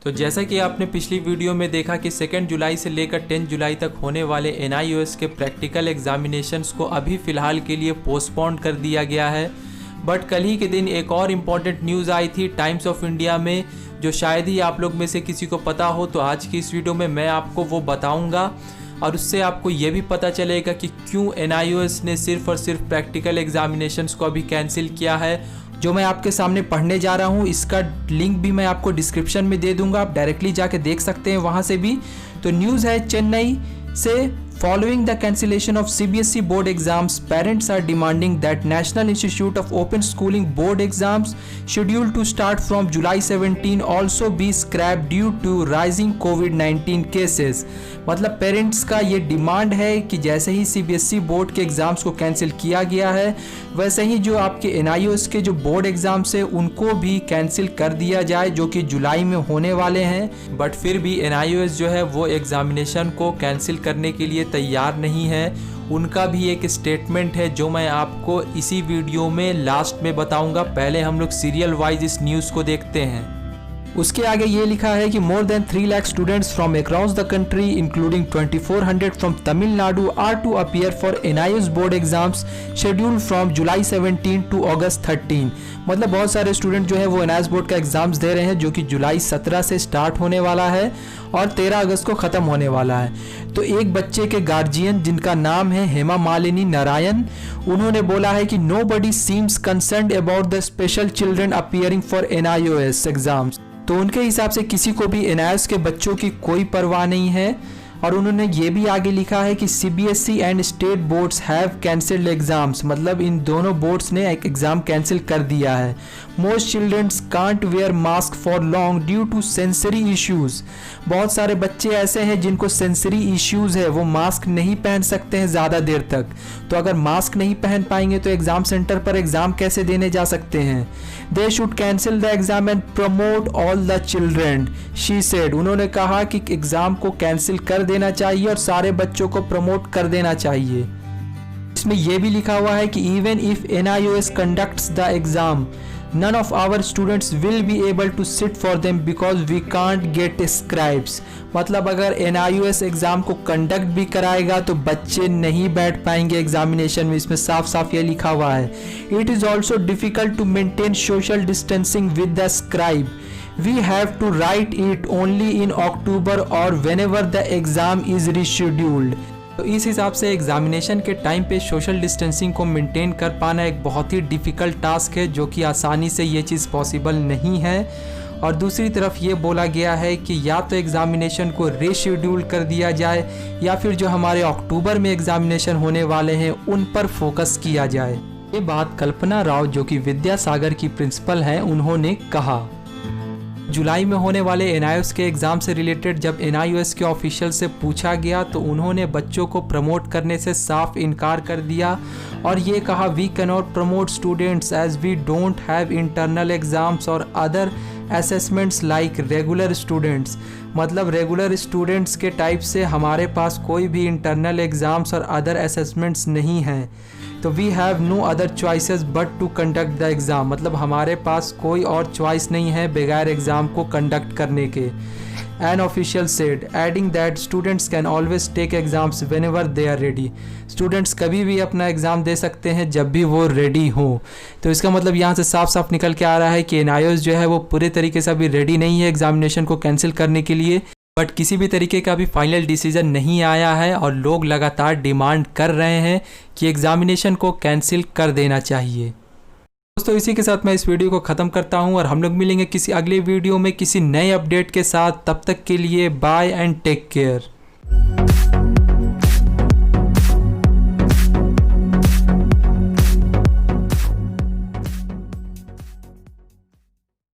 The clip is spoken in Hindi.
तो जैसा कि आपने पिछली वीडियो में देखा कि 2 जुलाई से लेकर 10 जुलाई तक होने वाले NIOS के प्रैक्टिकल एग्जामिनेशंस को अभी फ़िलहाल के लिए पोस्टपोन कर दिया गया है। बट कल ही के दिन एक और इम्पॉर्टेंट न्यूज़ आई थी टाइम्स ऑफ इंडिया में, जो शायद ही आप लोग में से किसी को पता हो। तो आज की इस वीडियो में मैं आपको वो बताऊंगा और उससे आपको ये भी पता चलेगा कि क्यों NIOS ने सिर्फ और सिर्फ प्रैक्टिकल एग्जामिनेशंस को अभी कैंसिल किया है। जो मैं आपके सामने पढ़ने जा रहा हूँ इसका लिंक भी मैं आपको डिस्क्रिप्शन में दे दूंगा, आप डायरेक्टली जाके देख सकते हैं वहाँ से भी। तो न्यूज़ है चेन्नई से, following the cancellation of CBSE board exams, parents are demanding that National Institute of Open Schooling board exams schedule to start from July 17 also be scrap due to rising कोविड-19 केसेस। मतलब पेरेंट्स का ये डिमांड है कि जैसे ही CBSE बोर्ड के एग्ज़ाम्स को कैंसिल किया गया है, वैसे ही जो आपके NIOS के जो बोर्ड एग्ज़ाम्स है उनको भी कैंसिल कर दिया जाए, जो कि जुलाई में होने वाले हैं। बट फिर भी NIOS जो है वो एग्ज़ामिनेशन को कैंसिल करने के लिए तैयार नहीं है। उनका भी एक स्टेटमेंट है जो मैं आपको इसी वीडियो में लास्ट में बताऊंगा। पहले हम लोग सीरियल वाइज इस न्यूज़ को देखते हैं। उसके आगे ये लिखा है कि more than 3 lakh students from across the country including 2400 from Tamil Nadu are to appear for NIOS board exams schedule from July 17 to August 13। मतलब बहुत सारे स्टूडेंट जो है वो NIOS बोर्ड का एग्जाम्स दे रहे हैं, जो कि जुलाई 17 से स्टार्ट होने वाला है और 13 अगस्त को ख़त्म होने वाला है। तो एक बच्चे के गार्जियन जिनका नाम है हेमा मालिनी नारायण, उन्होंने बोला है कि nobody seems concerned about the special children appearing for NIOS exams. तो उनके हिसाब से किसी को भी NIOS के बच्चों की कोई परवाह नहीं है। और उन्होंने ये भी आगे लिखा है कि CBSE and state boards have cancelled exams, मतलब इन दोनों बोर्ड्स ने एक एग्ज़ाम कैंसिल कर दिया है। Most childrens can't wear mask for long due to sensory issues. बहुत सारे बच्चे ऐसे हैं जिनको सेंसरी इश्यूज़ है, वो मास्क नहीं पहन सकते हैं ज़्यादा देर तक। तो अगर मास्क नहीं पहन पाएंगे तो एग्ज़ाम सेंटर पर एग्ज़ाम कैसे देने जा सकते हैं। They should cancel the exam and promote all the children, she said. उन्होंने कहा कि एग्ज़ाम को कैंसिल कर देना चाहिए और सारे बच्चों को प्रमोट कर देना चाहिए। इसमें यह भी लिखा हुआ है कि even if NIOS conducts the exam none of our students will be able to sit for them because we can't get scribes। मतलब अगर NIOS एग्ज़ाम को कंडक्ट भी कराएगा तो बच्चे नहीं बैठ पाएंगे एग्जामिनेशन में, इसमें साफ साफ ये लिखा हुआ है। It is also difficult to maintain social distancing with the scribe. We have to write it only in October or whenever the exam is rescheduled। तो इस हिसाब से एग्जामिनेशन के टाइम पे सोशल डिस्टेंसिंग को मेंटेन कर पाना एक बहुत ही डिफ़िकल्ट टास्क है, जो कि आसानी से ये चीज़ पॉसिबल नहीं है। और दूसरी तरफ ये बोला गया है कि या तो एग्जामिनेशन को रीशेड्यूल कर दिया जाए या फिर जो हमारे अक्टूबर में एग्जामिनेशन होने वाले हैं उन पर फोकस किया जाए। ये बात कल्पना राव, जो कि विद्यासागर की प्रिंसिपल हैं, उन्होंने कहा। जुलाई में होने वाले NIOS के एग्ज़ाम से रिलेटेड जब NIOS के ऑफिशियल से पूछा गया तो उन्होंने बच्चों को प्रमोट करने से साफ इनकार कर दिया और ये कहा, we can not promote students as we don't have internal exams और other assessments like regular students. मतलब रेगुलर स्टूडेंट्स के टाइप से हमारे पास कोई भी इंटरनल एग्ज़ाम्स और अदर असेसमेंट्स नहीं हैं। तो we have no other choices but to conduct the exam. मतलब हमारे पास कोई और चॉइस नहीं है बगैर एग्ज़ाम को कंडक्ट करने के। An official said adding that students can always take exams whenever they are ready. Students कभी भी अपना एग्ज़ाम दे सकते हैं जब भी वो रेडी हो। तो इसका मतलब यहाँ से साफ साफ निकल के आ रहा है कि NIOS जो है वो पूरे तरीके से अभी रेडी नहीं है एग्जामिनेशन को कैंसिल करने के लिए। बट किसी भी तरीके का भी फाइनल डिसीजन नहीं आया है और लोग लगातार डिमांड कर रहे हैं कि एग्जामिनेशन को कैंसिल कर देना चाहिए। दोस्तों इसी के साथ मैं इस वीडियो को ख़त्म करता हूं और हम लोग मिलेंगे किसी अगले वीडियो में किसी नए अपडेट के साथ। तब तक के लिए बाय एंड टेक केयर।